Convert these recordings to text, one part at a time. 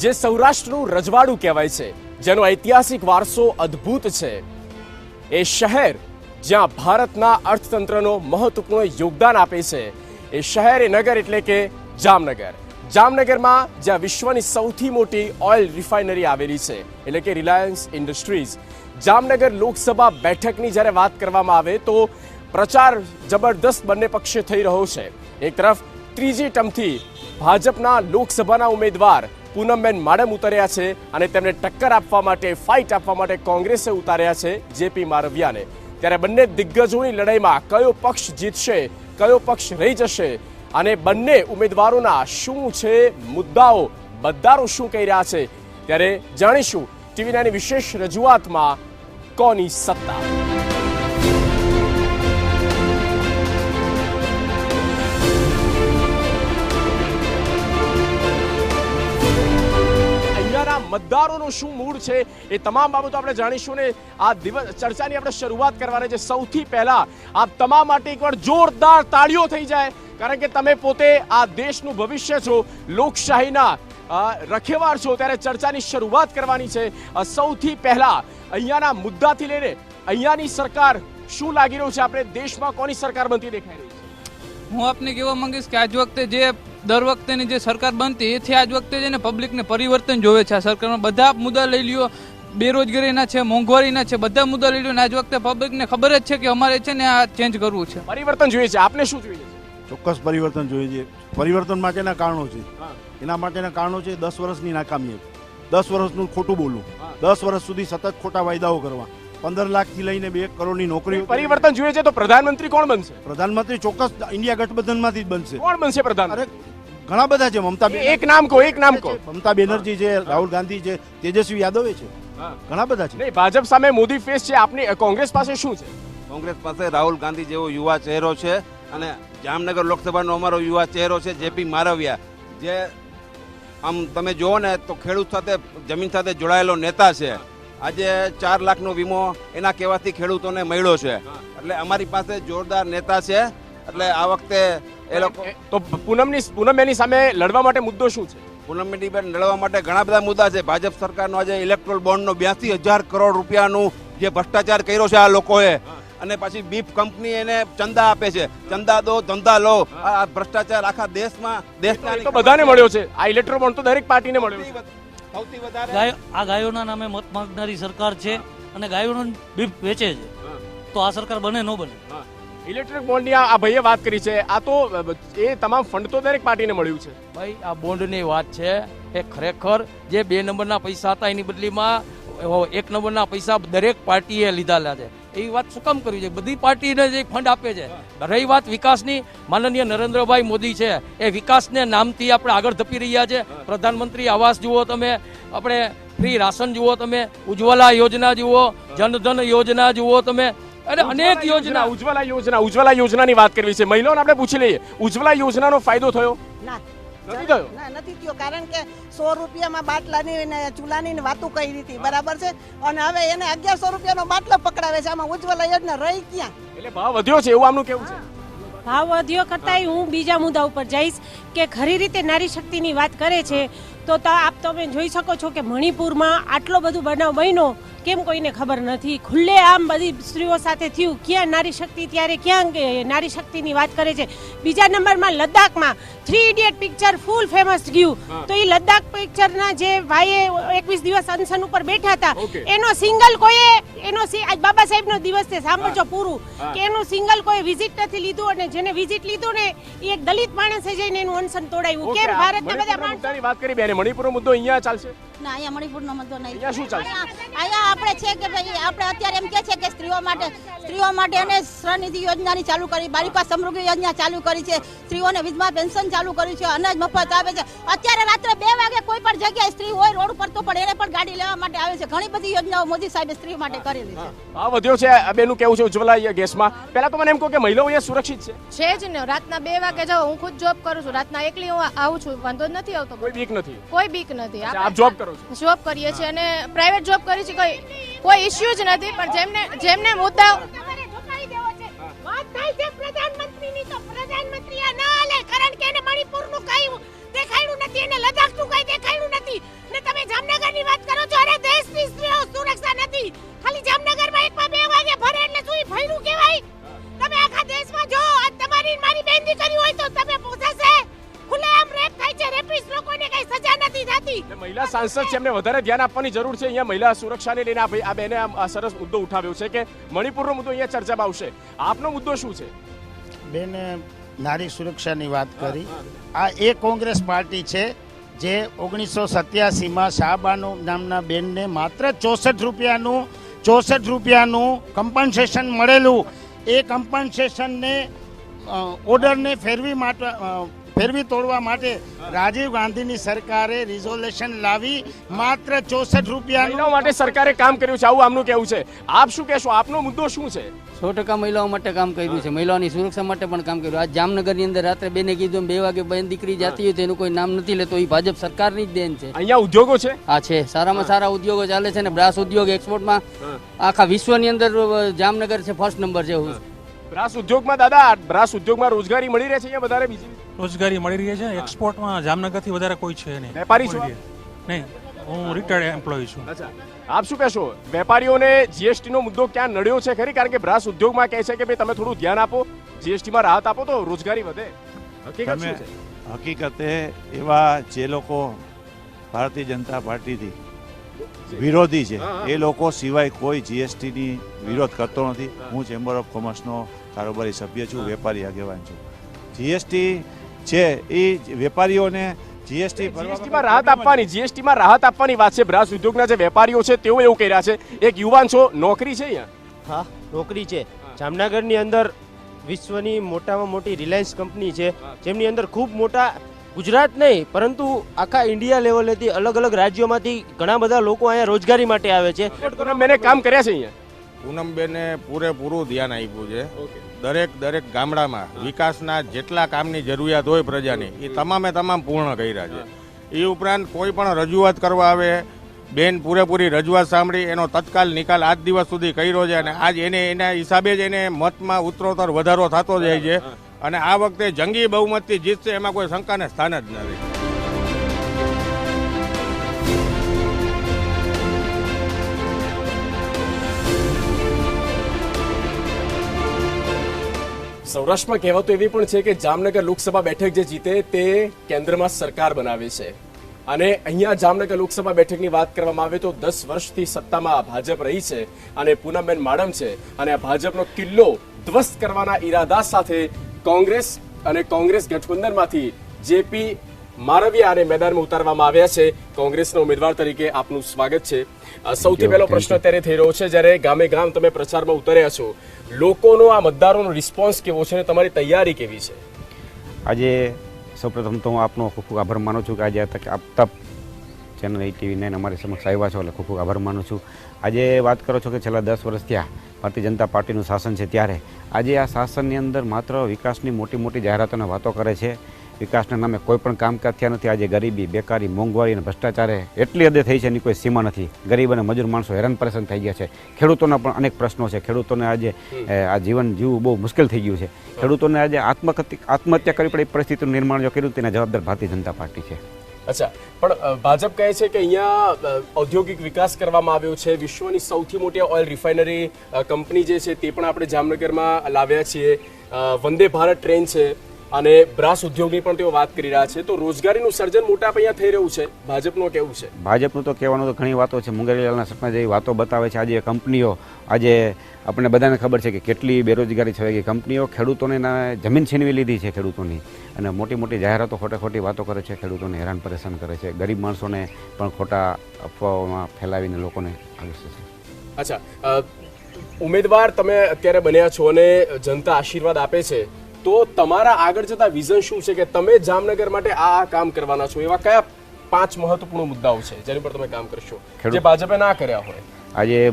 જે સૌરાષ્ટ્રનું રજવાડું કહેવાય છે, જેનો ઐતિહાસિક વારસો અદ્ભુત છે, એ શહેર જ્યાં ભારતના અર્થતંત્રનો મહત્વપૂર્ણ યોગદાન આપે છે, એ શહેર એ નગર એટલે કે જામનગર. જામનગરમાં જ્યાં વિશ્વની સૌથી મોટી ઓઇલ રિફાઇનરી આવેલી છે એટલે કે રિલાયન્સ ઇન્ડસ્ટ્રીઝ. જામનગર લોકસભા બેઠકની જ્યારે વાત કરવામાં આવે તો પ્રચાર જબરદસ્ત બંને પક્ષે થઈ રહ્યો છે. એક તરફ ત્રીજી ટર્મથી ભાજપના લોકસભાના ઉમેદવાર પૂનમબેન માડમ ઉતર્યા છે અને તેમને ટક્કર આપવા માટે, ફાઇટ આપવા માટે કોંગ્રેસે ઉતાર્યા છે જેપી મારવિયાને. ત્યારે બંને દિગ્ગજોની લડાઈમાં કયો પક્ષ જીતશે, કયો પક્ષ રહી જશે અને બંને ઉમેદવારોના શું છે મુદ્દાઓ, મતદારો શું કહી રહ્યા છે, ત્યારે જાણીશું ટીવી9ની વિશેષ રજૂઆતમાં કોની સત્તા. મતદારોનું શું મૂડ છે એ તમામ બાબતો આપણે જાણીશું ને આ દિવસ ચર્ચાની આપણે શરૂઆત કરવાની છે. સૌથી પહેલા આપ તમામ માટે એકવાર જોરદાર તાળીઓ થઈ જાય, કારણ કે તમે પોતે આ દેશનું ભવિષ્ય છો, લોકશાહીના રખેવાળ છો, ત્યારે ચર્ચાની શરૂઆત કરવાની છે. સૌથી પહેલા અહીંયાના મુદ્દાથી લઈને અહીંયાની સરકાર શું લાગી રહ્યું છે, આપણે દેશમાં કોની સરકાર બનતી દેખાઈ રહી છે? હું આપને કહેવા માંગીશ કે આજ વખતે જે દર વખતેની જે સરકાર બનતી એથી આજ વખતે છે ને પબ્લિકને પરિવર્તન જોવે છે. આ સરકારમાં બધા મુદ્દા લઈ લ્યો, બેરોજગારીના છે, મોંઘવારીના છે, બધા મુદ્દા લઈ લ્યો ને આજ વખતે પબ્લિકને ખબર જ છે કે અમારે છે ને આ ચેન્જ કરવું છે. પરિવર્તન જોઈએ છે, આપને શું જોઈએ છે? ચોક્કસ પરિવર્તન જોઈએ છે. પરિવર્તન માટેના કારણો છે, એના માટેના કારણો છે 10 વર્ષની નાકામી, 10 વર્ષનું ખોટું બોલવું, 10 વર્ષ સુધી સતત ખોટા વાયદાઓ કરવા, 15 લાખથી લઈને 2 કરોડની નોકરીઓ. પરિવર્તન જોઈએ છે તો પ્રધાનમંત્રી કોણ બનશે? પ્રધાનમંત્રી ચોક્કસ ઇન્ડિયા ગઠબંધનમાંથી જ બનશે. કોણ બનશે પ્રધાન? અરે ઘણા બધા છે. મમતા, એક નામ કહો, એક નામ કહો. મમતા બેનર્જી છે, રાહુલ ગાંધી છે, તેજસ્વી યાદવે છે, ઘણા બધા છે. નહીં, ભાજપ સામે મોદી ફેસ છે. આપની કોંગ્રેસ પાસે શું છે? કોંગ્રેસ પાસે રાહુલ ગાંધી જેવો યુવા ચહેરો છે અને જામનગર લોકસભાનો અમારો યુવા ચહેરો છે જેપી મારવિયા, જે આમ તમે જુઓ ને તો ખેડૂત સાથે, જમીન સાથે જોડાયેલો નેતા છે. આજે 4 લાખનો વીમો એના કહેવાથી ખેડૂતોને મળ્યો છે. એટલે અમારી પાસે જોરદાર નેતા છે. એટલે આ વખતે એ લોકો તો પૂનમબેનની સામે લડવા માટે મુદ્દો શું છે? પૂનમબેન લડવા માટે ઘણા બધા મુદ્દા છે. ભાજપ સરકારનો આજે ઇલેક્ટ્રોલ બોન્ડનો 82,000 કરોડ રૂપિયાનું જે ભ્રષ્ટાચાર કર્યો છે આ લોકોએ, અને પછી બીફ કંપની એને ચંદા આપે છે. ચંદા દો, ધંધા લો. આ ભ્રષ્ટાચાર આખા દેશમાં તો બધાને મળ્યો છે. આ ઇલેક્ટ્રોલ બોન્ડ તો દરેક પાર્ટીને મળ્યો છે. સૌથી વધારે આ ગાયોના નામે મત માંગનારી સરકાર છે અને ગાયોનું બીફ વેચે છે, તો આ સરકાર બને ન બને? ઇલેક્ટ્રિક બોન્ડની આ ભાઈએ વાત કરી છે. આ તો એ તમામ ફંડ તો દરેક પાર્ટીને મળ્યું છે. ભાઈ આ બોન્ડની વાત છે એ ખરેખર જે 2 નંબરના પૈસા હતા એની બદલીમાં 1 નંબરના પૈસા દરેક પાર્ટીએ લીધા છે. એવી વાત શું કામ કરવી છે? બધી પાર્ટીને જે ફંડ આપે છે. રહી વાત વિકાસની, માનનીય નરેન્દ્રભાઈ મોદી છે એ વિકાસને નામથી આપણે આગળ ધપી રહ્યા છે. પ્રધાનમંત્રી આવાસ જુઓ તમે, આપણે ફ્રી રાશન જુઓ તમે, ઉજ્જવલા યોજના જુઓ, જનધન યોજના જુઓ તમે, અને અનેક યોજના. ઉજ્જવલા યોજનાની વાત કરવી છે. મહિલાઓને આપણે પૂછી લઈએ, ઉજ્જવલા યોજનાનો ફાયદો થયો? નથી થયો. નથી થયો, કારણ કે 100 રૂપિયામાં બાટલાની ને ચૂલાની વાતો કરી હતી, બરાબર છે, અને હવે એને 1100 રૂપિયાનો બાટલો પકડાવે છે. આમાં ઉજ્જવલા યોજના રહી ક્યાં? એટલે ભાવ વધ્યો છે એવું આમનું કેવું છે? ભાવ વધ્યો કરતાંય હું બીજા મુદ્દા ઉપર જઈશ કે ખરી રીતે નારી શક્તિની વાત કરે છે તો આપ તમે જોઈ શકો છો કે મણિપુરમાં આટલો બધો બનાવ બન્યો, કેમ કોઈને ખબર નથી? ખુલ્લે આમ બધી સ્ત્રીઓ સાથે થયું. ક્યાં નારી શક્તિ? ત્યારે ક્યાં નારી શક્તિની વાત કરે છે? બીજા નંબરમાં લદ્દાખમાં 3 ઇડિયટ પિક્ચર ફૂલ ફેમસ ગયું, તો એ લદ્દાખ પિક્ચરના જે ભાઈએ 21 દિવસ અનશન ઉપર બેઠા હતા એનો સિંગલ કોઈએ આજ બાબા સાહેબનો દિવસ છે, સાંભળજો પૂરું, કે એનું સિંગલ કોઈ વિઝિટ નથી લીધું, અને જેને વિઝિટ લીધું ને એ એક દલિત માણસે જઈને એનું અનશન તોડાવ્યું. કેમ ભારતના બધા માણસોની વાત કરી બેને? મણિપુરનો મુદ્દો અહીંયા ચાલશે? ના, અહીંયા મણિપુરનો મુદ્દો નહીં. અહીંયા શું ચાલશે? અહીંયા આપણે છે કે ભાઈ આપણે અત્યારે એમ કે છે કે સ્ત્રીઓ માટે અને સ્વનિધિ યોજનાની ચાલુ કરી, બાલિકા સમૃદ્ધિ યોજના ચાલુ કરી છે, સ્ત્રીઓને વિધવા પેન્શન ચાલુ કર્યું છે, અનાજ મફત આપે છે. અત્યારે રાત્રે 2 વાગે કોઈ પણ જગ્યાએ સ્ત્રી હોય રોડ પર તો પણ એને પણ ગાડી લેવા માટે આવે છે. ઘણી બધી યોજનાઓ મોદી સાહેબે સ્ત્રીઓ માટે કરેલી છે. ભાવ વધ્યો છે. બેનું કેવું છે ઉજ્જવલા ગેસમાં? પહેલા તો મને એમ કહો કે મહિલાઓ અહીંયા સુરક્ષિત છે? છે જ ને. રાતના 2 વાગે જાઓ, હું ખુદ જોબ કરું છું, રાતના એકલી હું આવું છું, વાંધો જ નથી આવતો. કોઈ બીક નથી? કોઈ બીક નથી. આપ જોબ કરો છો? જોબ કરીએ છીએ અને પ્રાઇવેટ જોબ કરી છે, કોઈ ઇશ્યુ જ નથી. પણ જેમને મુદ્દા વાત થાય છે પ્રધાનમંત્રીની, તો પ્રધાનમંત્રી આ ના લે, કારણ કે એને મણિપુરનું કઈ દેખાડ્યું નથી, એને લદ્દાખનું કઈ દેખાડ્યું નથી, ને નથી. મહિલા સાંસદ છે, એમને વધારે ધ્યાન આપવાની જરૂર છે. અહીંયા મહિલા સુરક્ષાને લઈને આ બેને આ સરસ મુદ્દો ઉઠાવ્યો છે કે મણિપુરનો મુદ્દો અહીંયા ચર્ચામાં આવશે. આપનો મુદ્દો શું છે? બેન નારી સુરક્ષાની વાત કરી. આ એ કોંગ્રેસ પાર્ટી છે જે 1987માં શાહબાનુ નામના બેનને માત્ર 64 રૂપિયાનું કમ્પન્સેશન મળેલું. એ કમ્પન્સેશનને ઓર્ડરને ફેરવી તોડવા માટે રાજીવ ગાંધીની સરકારે રિઝોલ્યુશન લાવી માત્ર 64 રૂપિયાનું મહિલાઓ માટે સરકારે કામ કર્યું છે, આવું આમનું કહેવું છે. આપ શું કહેશો? આપનો મુદ્દો શું છે? 100% મહિલાઓ માટે કામ કર્યું છે, મહિલાઓની સુરક્ષા માટે પણ કામ કર્યું. આજ જામનગરની અંદર રાત્રે બેને કીધું 2 વાગે બેન દીકરી જાતી હોય તો એનું કોઈ નામ નથી લેતો. એ ભાજપ સરકારની જ દેન છે. અહીંયા ઉદ્યોગો છે, આ છે સારામાં સારા ઉદ્યોગો ચાલે છે ને. બ્રાસ ઉદ્યોગ એક્સપોર્ટમાં આખા વિશ્વની અંદર જામનગર છે, ફર્સ્ટ નંબર છે. બ્રાસ ઉદ્યોગમાં દાદા, બ્રાસ ઉદ્યોગમાં રોજગારી મળી રહે છે અહીંયા વધારે? બીજી રોજગારી મળી રહી છે. એક્સપોર્ટમાં જામનગરથી વધારે કોઈ છે નહીં. વેપારી છો? નહીં, હું રિટાયર્ડ એમ્પ્લોય છું. અચ્છા, આપ શું કહેશો? વેપારીઓને જીએસટી નો મુદ્દો ક્યાં નડ્યો છે ખરી? કારણ કે બ્રાસ ઉદ્યોગમાં કહે છે કે ભાઈ તમે થોડું ધ્યાન આપો, જીએસટીમાં રાહત આપો તો રોજગારી વધે. હકીકત શું છે? હકીકતે એવા જે લોકો ભારતીય જનતા પાર્ટીથી વિરોધી છે એ લોકો સિવાય કોઈ જીએસટીની વિરોધ કરતો નથી. હું ચેમ્બર ઓફ કોમર્સનો કારોબારી સભ્ય છું, વેપારી આગેવાન છું. જીએસટી છે એ વેપારીઓને જીએસટીમાં રાહત આપવાની વાત છે. બ્રાસ ઉદ્યોગના જે વેપારીઓ છે તેઓ એવું કહી રહ્યા છે. એક યુવાન છો, નોકરી છે અહીંયા? હા, નોકરી છે. જામનગરની અંદર વિશ્વની મોટામાં મોટી રિલાયન્સ કંપની છે, જેમની અંદર ખૂબ મોટા ગુજરાત નહીં પરંતુ આખા ઇન્ડિયા લેવલેથી અલગ અલગ રાજ્યોમાંથી ઘણા બધા લોકો અહીંયા રોજગારી માટે આવે છે. પૂનમબેને કામ કર્યા છે અહીંયા? પૂનમબેને પૂરેપૂરું ધ્યાન આપ્યું છે. દરેક ગામડામાં વિકાસના જેટલા કામની જરૂરિયાત હોય પ્રજાની એ તમામ પૂર્ણ કર્યા છે. એ ઉપરાંત કોઈ પણ રજૂઆત કરવા આવે, બેન પૂરેપૂરી રજૂઆત સાંભળી એનો તત્કાલ નિકાલ આજ દિવસ સુધી કર્યો છે. અને આજ એના હિસાબે જ એને મતમાં ઉત્તરોત્તર વધારો થતો જાય છે. અને આ વખતે જંગી બહુમતથી જીતશે એમાં કોઈ શંકાને સ્થાન જ નથી. સૌરાષ્ટ્રમાં કહેવાતો એવી પણ છે કે જામનગર લોકસભા બેઠક જે જીતે તે કેન્દ્રમાં સરકાર બનાવે છે. અને અહીંયા જામનગર લોકસભા બેઠકની વાત કરવામાં આવે તો 10 વર્ષથી સત્તામાં ભાજપ રહી છે અને પૂનમબેન માડમ છે. અને આ ભાજપનો કિલ્લો ધ્વસ્ત કરવાના ઈરાદા સાથે કોંગ્રેસ ગઠબંધનમાંથી જેપી મારવિયાને મેદાનમાં ઉતારવામાં આવ્યા છે. કોંગ્રેસના ઉમેદવાર તરીકે આપનું સ્વાગત છે. સૌથી પહેલો પ્રશ્ન અત્યારે થઈ રહ્યો છે, જ્યારે ગામે ગામ તમે પ્રચારમાં ઉતર્યા છો, લોકોનો આ મતદારોનો રિસ્પોન્સ કેવો છે અને તમારી તૈયારી કેવી છે? આજે સૌપ્રથમ તો હું આપનો ખૂબ ખૂબ આભાર માનું છું કે આજે આપ ચેનલ ATV9 અમારી સમક્ષ આવ્યા છો, એટલે ખૂબ ખૂબ આભાર માનું છું. આજે વાત કરો છો કે છેલ્લા 10 વર્ષ થયા ભારતીય જનતા પાર્ટીનું શાસન છે, ત્યારે આજે આ શાસનની અંદર માત્ર વિકાસની મોટી જાહેરાતોને વાતો કરે છે. વિકાસના નામે કોઈ પણ કામકાજ થયા નથી. આજે ગરીબી, બેકારી, મોંઘવારી અને ભ્રષ્ટાચારે એટલી હદે થઈ છે એની કોઈ સીમા નથી. ગરીબ અને મજૂર માણસો હેરાન પરેશાન થઈ ગયા છે. ખેડૂતોના પણ અનેક પ્રશ્નો છે. ખેડૂતોને આજે આ જીવન જીવવું બહુ મુશ્કેલ થઈ ગયું છે. ખેડૂતોને આજે આત્મહત્યા કરવી પડે પરિસ્થિતિનું નિર્માણ જો કર્યું તેના જવાબદાર ભારતીય જનતા પાર્ટી છે. અચ્છા, પણ ભાજપ કહે છે કે અહીંયા ઔદ્યોગિક વિકાસ કરવામાં આવ્યો છે. વિશ્વની સૌથી મોટી ઓઇલ રિફાઇનરી કંપની જે છે તે પણ આપણે જામનગરમાં લાવ્યા છીએ. વંદે ભારત ટ્રેન છે અને બ્રાસ ઉદ્યોગની પણ તેઓ વાત કરી રહ્યા છે. તો રોજગારીનું સર્જન મોટા અહીંયા થઈ રહ્યું છે. ભાજપનું કેવું છે? ભાજપનું તો કહેવાનું તો ઘણી વાતો છે. મુંગેરીલાલના સપના જેવી વાતો બતાવે છે. આજે કંપનીઓ, આજે આપણને બધાને ખબર છે કે કેટલી બેરોજગારી છવાઈ ગઈ. કંપનીઓ ખેડૂતોને જમીન છીનવી લીધી છે ખેડૂતોની, અને મોટી જાહેરાતો ખોટી વાતો કરે છે. ખેડૂતોને હેરાન પરેશાન કરે છે. ગરીબ માણસોને પણ ખોટા અફવાઓમાં ફેલાવીને લોકોને આકર્ષે છે. અચ્છા, ઉમેદવાર તમે અત્યારે બન્યા છો અને જનતા આશીર્વાદ આપે છે, તો તમારા આગળ જતા વિઝન શું છે કે તમે જામનગર માટે આ કામ કરવાના છો? એવા કયા 5 મહત્વપૂર્ણ મુદ્દાઓ છે જેની પર તમે કામ કરશો જે ભાજપે ના કર્યા હોય? આજે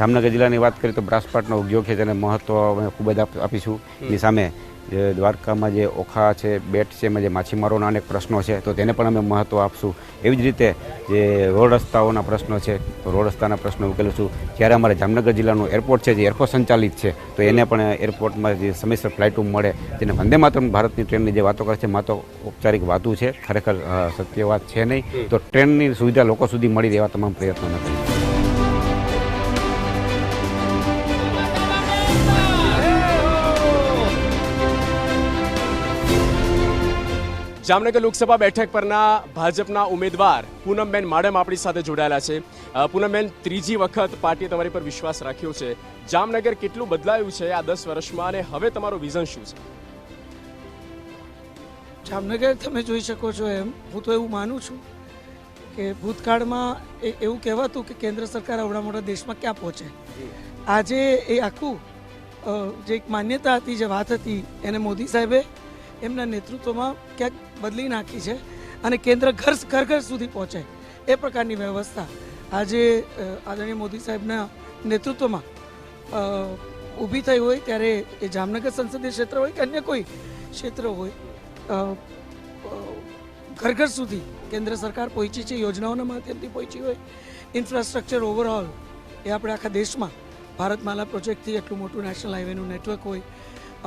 જામનગર જિલ્લાની વાત કરીએ તો બ્રાસપાટનો ઉદ્યોગ છે, તેને મહત્વ અમે ખૂબ જ આપીશું. એની સામે જે દ્વારકામાં જે ઓખા છે, બેટ છે, એમાં જે માછીમારોના અનેક પ્રશ્નો છે તો તેને પણ અમે મહત્વ આપશું. એવી જ રીતે જે રોડ રસ્તાઓના પ્રશ્નો છે તો રોડ રસ્તાના પ્રશ્નો ઉકેલીશું. જ્યારે અમારે જામનગર જિલ્લાનું એરપોર્ટ છે જે એરપોર્ટ સંચાલિત છે તો એને પણ એરપોર્ટમાં જે સમયસર ફ્લાઇટો મળે, જેને વંદે માતરમ ભારતની ટ્રેનની જે વાતો કરે છે માત્ર ઔપચારિક વાતો છે, ખરેખર સત્ય વાત છે નહીં. તો ટ્રેનની સુવિધા લોકો સુધી મળી રહે એવા તમામ પ્રયત્નો નથી. જામનગર લોકસભા બેઠક પરના ભાજપના ઉમેદવાર પૂનમબેન માડમ આપણી સાથે જોડાયેલા છે. પૂનમબેન, ત્રીજી વખત પાર્ટીએ તમારી પર વિશ્વાસ રાખ્યો છે. જામનગર કેટલું બદલાયું છે આ 10 વર્ષમાં અને હવે તમારું વિઝન શું છે? જામનગર તમે જોઈ શકો છો એમ હું તો એવું માનું છું કે ભૂતકાળમાં એવું કહેવાતું કે કેન્દ્ર સરકાર આવડા મોટા દેશમાં ક્યાં પહોંચે. આજે એ આખું જે એક માન્યતા હતી, જે વાત હતી, એને મોદી સાહેબે એમના નેતૃત્વમાં ક્યાંક બદલી નાખી છે અને કેન્દ્ર ઘર ઘર સુધી પહોંચે એ પ્રકારની વ્યવસ્થા આજે આદરણીય મોદી સાહેબના નેતૃત્વમાં ઊભી થઈ હોય ત્યારે એ જામનગર સંસદીય ક્ષેત્ર હોય કે અન્ય કોઈ ક્ષેત્ર હોય, ઘર ઘર સુધી કેન્દ્ર સરકાર પહોંચી છે, યોજનાઓના માધ્યમથી પહોંચી હોય. ઇન્ફ્રાસ્ટ્રક્ચર ઓવરઓલ એ આપણે આખા દેશમાં ભારતમાલા પ્રોજેક્ટથી એટલું મોટું નેશનલ હાઈવેનું નેટવર્ક હોય,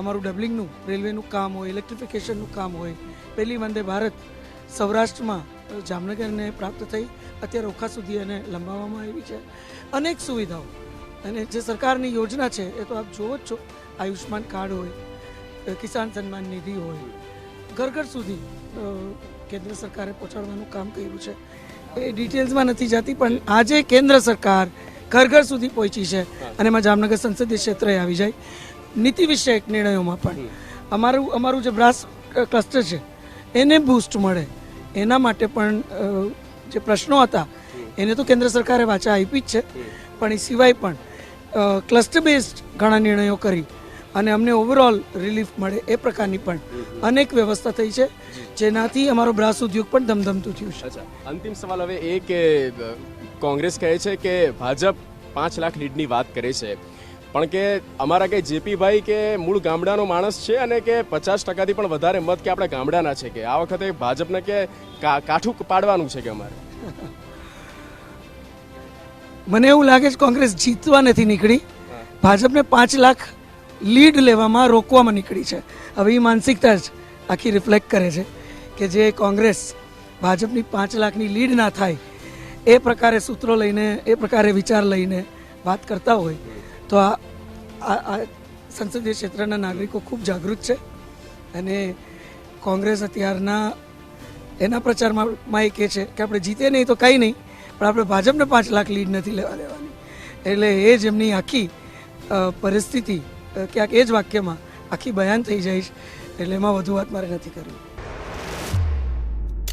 અમારું ડબલિંગનું રેલવેનું કામ હોય, ઇલેક્ટ્રિફિકેશનનું કામ હોય, પહેલી વંદે ભારત સૌરાષ્ટ્રમાં જામનગરને પ્રાપ્ત થઈ અત્યારે ઓખા સુધી એને લંબાવવામાં આવી છે. અનેક સુવિધાઓ અને જે સરકારની યોજના છે એ તો આપ જોવો જ છો. આયુષ્માન કાર્ડ હોય, કિસાન સન્માન નિધિ હોય, ઘર ઘર સુધી કેન્દ્ર સરકારે પહોંચાડવાનું કામ કર્યું છે. એ ડિટેલ્સમાં નથી જતી, પણ આજે કેન્દ્ર સરકાર ઘર ઘર સુધી પહોંચી છે અને એમાં જામનગર સંસદીય ક્ષેત્રે આવી જાય. નીતિ વિષયક નિર્ણયોમાં પણ અમારું જે બ્રાસ ક્લસ્ટર છે એને બૂસ્ટ મળે એના માટે પણ જે પ્રશ્નો હતા એને તો કેન્દ્ર સરકારે વાચા આપી જ છે, પણ એ સિવાય પણ ક્લસ્ટર બેઝડ ઘણા નિર્ણયો કરી અને અમને ઓવરઓલ રિલીફ મળે એ પ્રકારની પણ અનેક વ્યવસ્થા થઈ છે, જેનાથી અમારો બ્રાસ ઉદ્યોગ પણ ધમધમતું થયું છે. અંતિમ સવાલ હવે એ કે કોંગ્રેસ કહે છે કે ભાજપ 5 લાખ લીડની વાત કરે છે, પણ કે અમારા કે જેપીભાઈ કે મૂળ ગામડાનો માણસ છે અને કે 50%થી પણ વધારે મત કે આપણા ગામડાના છે, કે આ વખતે ભાજપને કે કાઠું પાડવાનું છે કે અમારે. મને એવું લાગે છે કોંગ્રેસ જીતવા નથી નીકળી, ભાજપને 5 લાખ લીડ લેવામાં રોકવામાં નીકળી છે. હવે એ માનસિકતા જ આખી રિફ્લેક્ટ કરે છે કે જે કોંગ્રેસ ભાજપની 5 લાખની લીડ ના થાય એ પ્રકારે સૂત્રો લઈને, એ પ્રકારે વિચાર લઈને વાત કરતા હોય તો આ સંસદીય ક્ષેત્રના નાગરિકો ખૂબ જાગૃત છે અને કોંગ્રેસ અત્યારના એના પ્રચારમાં એ કહે છે કે આપણે જીતે નહીં તો કંઈ નહીં, પણ આપણે ભાજપને 5 લાખ લીડ નથી લેવા દેવાની. એટલે એ જ એમની આખી પરિસ્થિતિ ક્યાંક એ જ વાક્યમાં આખી બયાન થઈ જાય છે, એટલે એમાં વધુ વાત મારે નથી કરવી.